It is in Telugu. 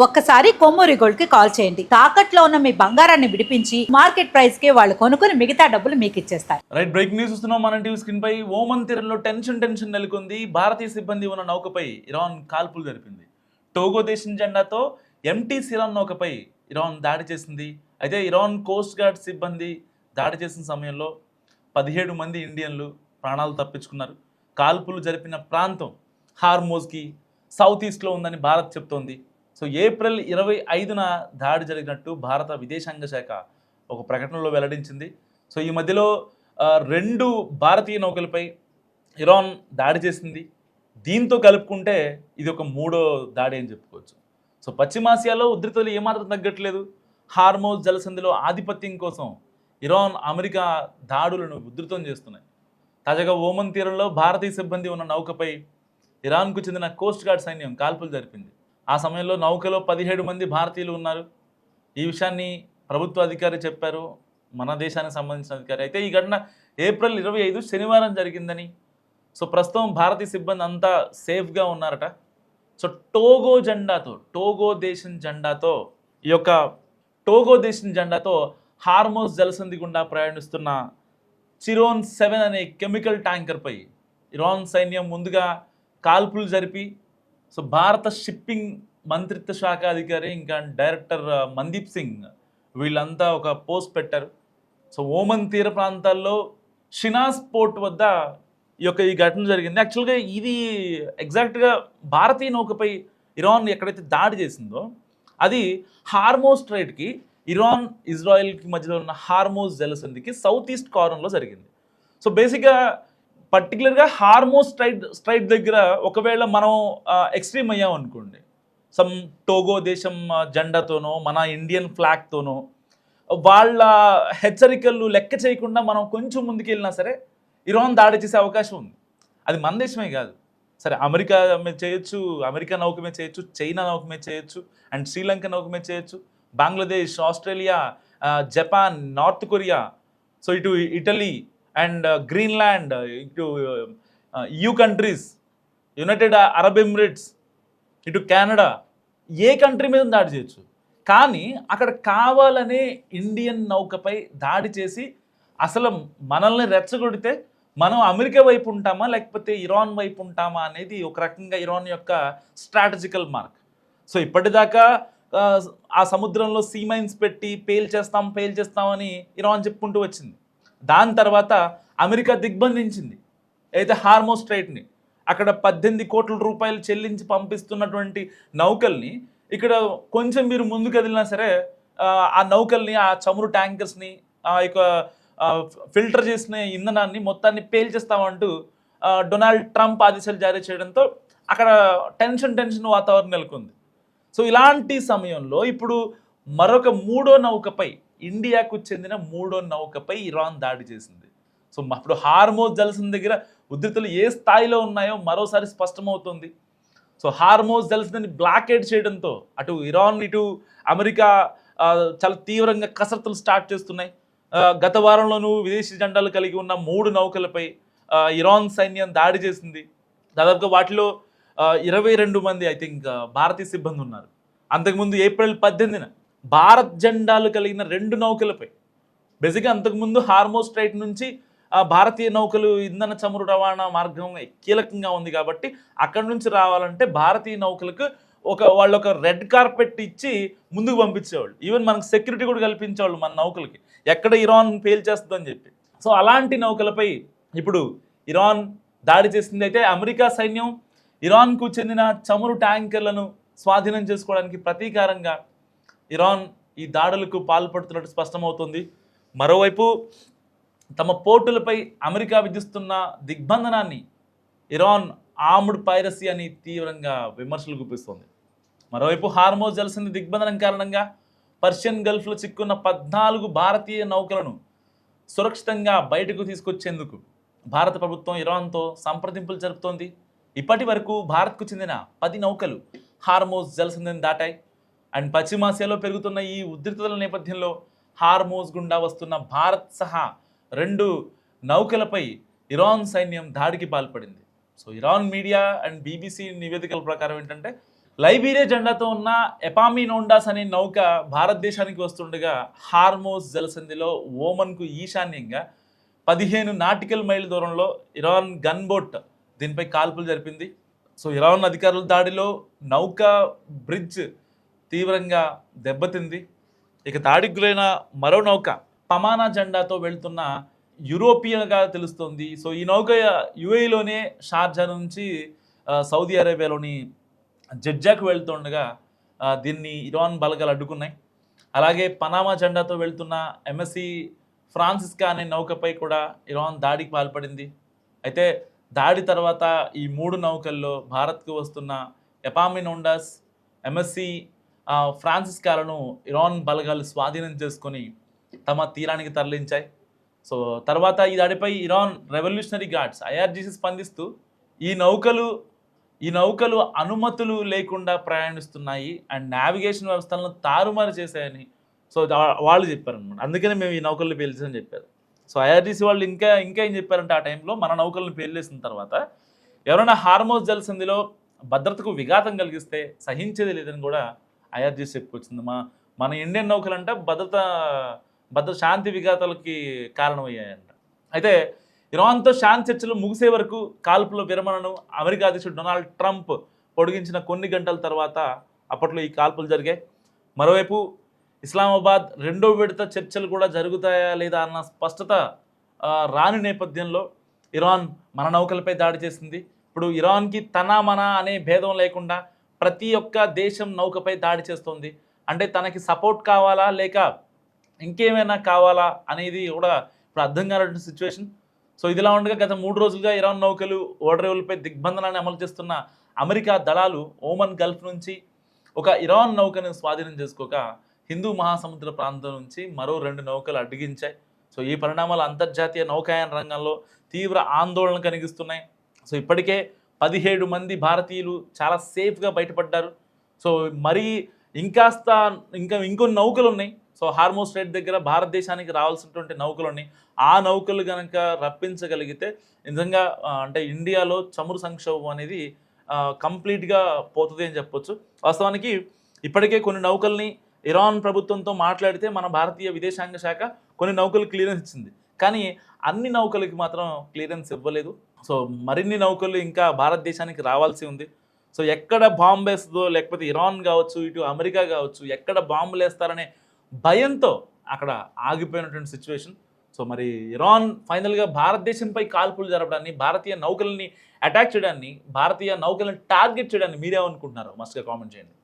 ఒక్కసారి కొమ్మూరి గోల్డ్ కి కాల్ చేయండి. తాకట్లో ఉన్న మీ బంగారాన్ని విడిపించి మార్కెట్ ప్రైస్ కి వాళ్ళు కొనుక్కుని మిగతా డబ్బులు మీకు ఇచ్చేస్తారు. రైట్, బ్రేకింగ్ న్యూస్ చూస్తున్నాం మన టీవీ స్క్రీన్ పై. ఓమన్ తీరంలో టెన్షన్ నెలకొంది. భారతీయ సిబ్బంది ఉన్న నౌకపై ఇరాన్ కాల్పులు జరిపింది. టోగో దేశం జెండాతో ఎంటీ సిరాన్ నౌకపై ఇరాన్ దాడి చేసింది. అయితే ఇరాన్ కోస్ట్ గార్డ్ సిబ్బంది దాడి చేసిన సమయంలో 17 మంది ఇండియన్లు ప్రాణాలు తప్పించుకున్నారు. కాల్పులు జరిపిన ప్రాంతం హార్మోజ్కి సౌత్ ఈస్ట్లో ఉందని భారత్ చెప్తోంది. సో ఏప్రిల్ 25న దాడి జరిగినట్టు భారత విదేశాంగ శాఖ ఒక ప్రకటనలో వెల్లడించింది. సో ఈ మధ్యలో 2 భారతీయ నౌకలపై ఇరాన్ దాడి చేసింది. దీంతో కలుపుకుంటే ఇది ఒక 3వ దాడి అని చెప్పుకోవచ్చు. సో పశ్చిమాసియాలో ఉద్రిక్తతలు ఏమాత్రం తగ్గట్లేదు. హార్మోజ్ జలసంధిలో ఆధిపత్యం కోసం ఇరాన్, అమెరికా దాడులను ఉధృతం చేస్తున్నాయి. తాజాగా ఓమన్ తీరంలో భారతీయ సిబ్బంది ఉన్న నౌకపై ఇరాన్కు చెందిన కోస్ట్ గార్డ్ సైన్యం కాల్పులు జరిపింది. ఆ సమయంలో నౌకలో 17 మంది భారతీయులు ఉన్నారు. ఈ విషయాన్ని ప్రభుత్వ అధికారి చెప్పారు, మన దేశానికి సంబంధించిన అధికారి. అయితే ఈ ఘటన ఏప్రిల్ 25 శనివారం జరిగిందని, సో ప్రస్తుతం భారతీయ సిబ్బంది అంతా సేఫ్గా ఉన్నారట. సో టోగో దేశం జెండాతో హార్మోజ్ జలసంధి గుండా ప్రయాణిస్తున్న చిరోన్ 7 అనే కెమికల్ ట్యాంకర్పై ఇరాన్ సైన్యం ముందుగా కాల్పులు జరిపి, సో భారత షిప్పింగ్ మంత్రిత్వ శాఖ అధికారి ఇంకా డైరెక్టర్ మందీప్ సింగ్ వీళ్ళంతా ఒక పోస్ట్ పెట్టారు. సో ఓమన్ తీర ప్రాంతాల్లో షినాస్ పోర్ట్ వద్ద ఈ ఘటన జరిగింది. యాక్చువల్గా ఇది ఎగ్జాక్ట్గా భారతీయ నౌకపై ఇరాన్ ఎక్కడైతే దాడి చేసిందో అది హార్మోజ్ స్ట్రైట్కి, ఇరాన్ ఇజ్రాయెల్కి మధ్యలో ఉన్న హార్మోజ్ జలసంధికి సౌత్ ఈస్ట్ కార్నర్లో జరిగింది. సో బేసిక్గా పర్టికులర్గా హార్మోజ్ స్ట్రైట్ దగ్గర ఒకవేళ మనం ఎక్స్ట్రీమ్ అయ్యాం అనుకోండి, సమ్ టోగో దేశం జెండాతోనో మన ఇండియన్ ఫ్లాగ్తోనో వాళ్ళ హెచ్చరికలు లెక్క చేయకుండా మనం కొంచెం ముందుకెళ్ళినా సరే ఇరాన్ దాడి చేసే అవకాశం ఉంది. అది మన దేశమే కాదు, సరే అమెరికా మీద చేయొచ్చు, అమెరికా నౌక మీద చేయొచ్చు, చైనా నౌక మీద చేయొచ్చు, అండ్ శ్రీలంక నౌక మీద చేయొచ్చు, Bangladesh, Australia, Japan, north Korea, so ఇటు ఇటలీ అండ్ గ్రీన్లాండ్, ఇటు EU countries, United Arab Emirates, ఇటు కెనడా, ఏ కంట్రీ మీద దాడి చేయొచ్చు. కానీ అక్కడ కావాలనే ఇండియన్ నౌకపై దాడి చేసి అసలు మనల్ని రెచ్చగొడితే మనం అమెరికా వైపు ఉంటామా లేకపోతే ఇరాన్ వైపు ఉంటామా అనేది ఒక రకంగా ఇరాన్ యొక్క స్ట్రాటజికల్ మార్క్. సో ఇప్పటిదాకా ఆ సముద్రంలో సీ మైన్స్ పెట్టి పేల్చేస్తామని ఇరాన్ చెప్పుకుంటూ వచ్చింది. దాని తర్వాత అమెరికా దిగ్బంధించింది అయితే హార్మోజ్ స్ట్రైట్ని. అక్కడ 18 కోట్ల రూపాయలు చెల్లించి పంపిస్తున్నటువంటి నౌకల్ని ఇక్కడ కొంచెం మీరు ముందుకు కదిలినా సరే ఆ నౌకల్ని, ఆ చమురు ట్యాంకర్స్ని, ఆ యొక్క ఫిల్టర్ చేసిన ఇంధనాన్ని మొత్తాన్ని పేల్చేస్తామంటూ డొనాల్డ్ ట్రంప్ ఆదేశాలు జారీ చేయడంతో అక్కడ టెన్షన్ వాతావరణం నెలకొంది. సో ఇలాంటి సమయంలో ఇప్పుడు మరొక 3వ నౌకపై, ఇండియాకు చెందిన 3వ నౌకపై ఇరాన్ దాడి చేసింది. సో అప్పుడు హార్మోజ్ జలసంధి దగ్గర ఉద్రిక్తతలు ఏ స్థాయిలో ఉన్నాయో మరోసారి స్పష్టమవుతుంది. సో హార్మోజ్ జలసంధిని బ్లాకేడ్ చేయడంతో అటు ఇరాన్ ఇటు అమెరికా చాలా తీవ్రంగా కసరత్తులు స్టార్ట్ చేస్తున్నాయి. గత వారంలోనూ విదేశీ జెండాలు కలిగి ఉన్న 3 నౌకలపై ఇరాన్ సైన్యం దాడి చేసింది. దాదాపుగా వాటిలో 22 మంది ఐ థింక్ భారతీయ సిబ్బంది ఉన్నారు. అంతకుముందు ఏప్రిల్ 18న భారత్ జెండాలు కలిగిన 2 నౌకలపై, బేసిక్గా అంతకుముందు హార్మోజ్ స్ట్రైట్ నుంచి భారతీయ నౌకలు ఇంధన చమురు రవాణా మార్గం కీలకంగా ఉంది కాబట్టి అక్కడి నుంచి రావాలంటే భారతీయ నౌకలకు వాళ్ళు ఒక రెడ్ కార్పెట్ ఇచ్చి ముందుకు పంపించేవాళ్ళు. ఈవెన్ మనకు సెక్యూరిటీ కూడా కల్పించేవాళ్ళు మన నౌకలకి, ఎక్కడ ఇరాన్ పేల్చేస్తుందని చెప్పి. సో అలాంటి నౌకలపై ఇప్పుడు ఇరాన్ దాడి చేసింది. అయితే అమెరికా సైన్యం ఇరాన్కు చెందిన చమురు ట్యాంకర్లను స్వాధీనం చేసుకోవడానికి ప్రతీకారంగా ఇరాన్ ఈ దాడులకు పాల్పడుతున్నట్టు స్పష్టమవుతుంది. మరోవైపు తమ పోర్టులపై అమెరికా విధిస్తున్న దిగ్బంధనాన్ని ఇరాన్ ఆర్మ్డ్ పైరసీ అని తీవ్రంగా విమర్శలు గుప్పిస్తోంది. మరోవైపు హార్మోజ్ జలసంధి దిగ్బంధనం కారణంగా పర్షియన్ గల్ఫ్లో చిక్కున్న 14 భారతీయ నౌకలను సురక్షితంగా బయటకు తీసుకొచ్చేందుకు భారత ప్రభుత్వం ఇరాన్తో సంప్రదింపులు జరుపుతోంది. ఇప్పటి వరకు భారత్కు చెందిన 10 నౌకలు హార్మోజ్ జలసంధిని దాటాయి. అండ్ పశ్చిమాసియాలో పెరుగుతున్న ఈ ఉద్రిక్తతల నేపథ్యంలో హార్మోజ్ గుండా వస్తున్న భారత్ సహా 2 నౌకలపై ఇరాన్ సైన్యం దాడికి పాల్పడింది. So Iran media and BBC నివేదికల ప్రకారం ఏంటంటే లైబీరియా జెండాతో ఉన్న ఎపామినోండాస్ అనే నౌక భారతదేశానికి వస్తుండగా హార్మోస్ జలసంధిలో ఓమన్కు ఈశాన్యంగా 15 నాటికల్ మైల్ దూరంలో ఇరాన్ గన్ బోట్ దీనిపై కాల్పులు జరిపింది. సో ఇరాన్ అధికారుల దాడిలో నౌక బ్రిడ్జ్ తీవ్రంగా దెబ్బతింది. ఇక దాడికి గురైన మరో నౌక పమానా జెండాతో వెళ్తున్న యూరోపియన్గా తెలుస్తోంది. సో ఈ నౌక యుఏఈలోనే షార్జా నుంచి సౌదీ అరేబియాలోని జెడ్జాకు వెళ్తుండగా దీన్ని ఇరాన్ బలగాలు అడ్డుకున్నాయి. అలాగే పనామా జెండాతో వెళ్తున్న ఎంఎస్సి ఫ్రాన్సిస్కా అనే నౌకపై కూడా ఇరాన్ దాడికి పాల్పడింది. అయితే దాడి తర్వాత ఈ 3 నౌకల్లో భారత్కు వస్తున్న ఎపామినోండాస్, ఎంఎస్సి ఫ్రాన్సిస్కాలను ఇరాన్ బలగాలు స్వాధీనం చేసుకొని తమ తీరానికి తరలించాయి. సో తర్వాత ఈ దాడిపై ఇరాన్ రెవల్యూషనరీ గార్డ్స్ ఐఆర్జీసీ స్పందిస్తూ ఈ నౌకలు అనుమతులు లేకుండా ప్రయాణిస్తున్నాయి అండ్ నావిగేషన్ వ్యవస్థలను తారుమారు చేశాయని సో వాళ్ళు చెప్పారనమాట. అందుకనే మేము ఈ నౌకల్ని పేల్చామని చెప్పారు. సో ఐఆర్జీసీ వాళ్ళు ఇంకా ఏం చెప్పారంటే ఆ టైంలో మన నౌకలను పేల్చేసిన తర్వాత ఎవరైనా హార్మోస్ జలసంధిలో భద్రతకు విఘాతం కలిగిస్తే సహించేది లేదని కూడా ఐఆర్జీసీ చెప్పుకొచ్చింది. మన ఇండియన్ నౌకలంట భద్రత శాంతి విఘాతాలకి కారణమయ్యాయంట. అయితే ఇరాన్తో శాంతి చర్చలు ముగిసే వరకు కాల్పుల విరమణను అమెరికా అధ్యక్షుడు డొనాల్డ్ ట్రంప్ పొడిగించిన కొన్ని గంటల తర్వాత అప్పట్లో ఈ కాల్పులు జరిగాయి. మరోవైపు ఇస్లామాబాద్ 2వ విడత చర్చలు కూడా జరుగుతాయా లేదా అన్న స్పష్టత రాని నేపథ్యంలో ఇరాన్ మన నౌకలపై దాడి చేసింది. ఇప్పుడు ఇరాన్కి మన అనే భేదం లేకుండా ప్రతి ఒక్క దేశం నౌకపై దాడి చేస్తుంది. అంటే తనకి సపోర్ట్ కావాలా లేక ఇంకేమైనా కావాలా అనేది కూడా ఇప్పుడు అర్థం కానటువంటి సిచ్యువేషన్. సో ఇదిలా ఉండగా గత 3 రోజులుగా ఇరాన్ నౌకలు ఓడరేవులపై దిగ్బంధనాన్ని అమలు చేస్తున్న అమెరికా దళాలు ఓమన్ గల్ఫ్ నుంచి ఒక ఇరాన్ నౌకను స్వాధీనం చేసుకోక హిందూ మహాసముద్ర ప్రాంతం నుంచి మరో 2 నౌకలు అడ్డగించాయి. సో ఈ పరిణామాలు అంతర్జాతీయ నౌకాయాన రంగంలో తీవ్ర ఆందోళన కలిగిస్తున్నాయి. సో ఇప్పటికే 17 మంది భారతీయులు చాలా సేఫ్గా బయటపడ్డారు. సో మరి ఇంకొన్ని నౌకలు ఉన్నాయి. సో హార్మోస్ స్ట్రైట్ దగ్గర భారతదేశానికి రావాల్సినటువంటి నౌకలు ఉన్నాయి. ఆ నౌకలు కనుక రప్పించగలిగితే నిజంగా అంటే ఇండియాలో చమురు సంక్షోభం అనేది కంప్లీట్గా పోతుంది అని చెప్పొచ్చు. వాస్తవానికి ఇప్పటికే కొన్ని నౌకల్ని ఇరాన్ ప్రభుత్వంతో మాట్లాడితే మన భారతీయ విదేశాంగ శాఖ కొన్ని నౌకలు క్లియరెన్స్ ఇచ్చింది. కానీ అన్ని నౌకలకి మాత్రం క్లియరెన్స్ ఇవ్వలేదు. సో మరిన్ని నౌకలు ఇంకా భారతదేశానికి రావాల్సి ఉంది. సో ఎక్కడ బాంబు వేస్తుందో లేకపోతే ఇరాన్ కావచ్చు ఇటు అమెరికా కావచ్చు ఎక్కడ బాంబులు వేస్తారనే భయంతో అక్కడ ఆగిపోయినటువంటి సిచ్యువేషన్. సో మరి ఇరాన్ ఫైనల్గా భారతదేశంపై కాల్పులు జరపడాన్ని, భారతీయ నౌకల్ని అటాక్ చేయడాన్ని, భారతీయ నౌకలను టార్గెట్ చేయడాన్ని మీరేమనుకుంటున్నారు? మస్ట్గా కామెంట్ చేయండి.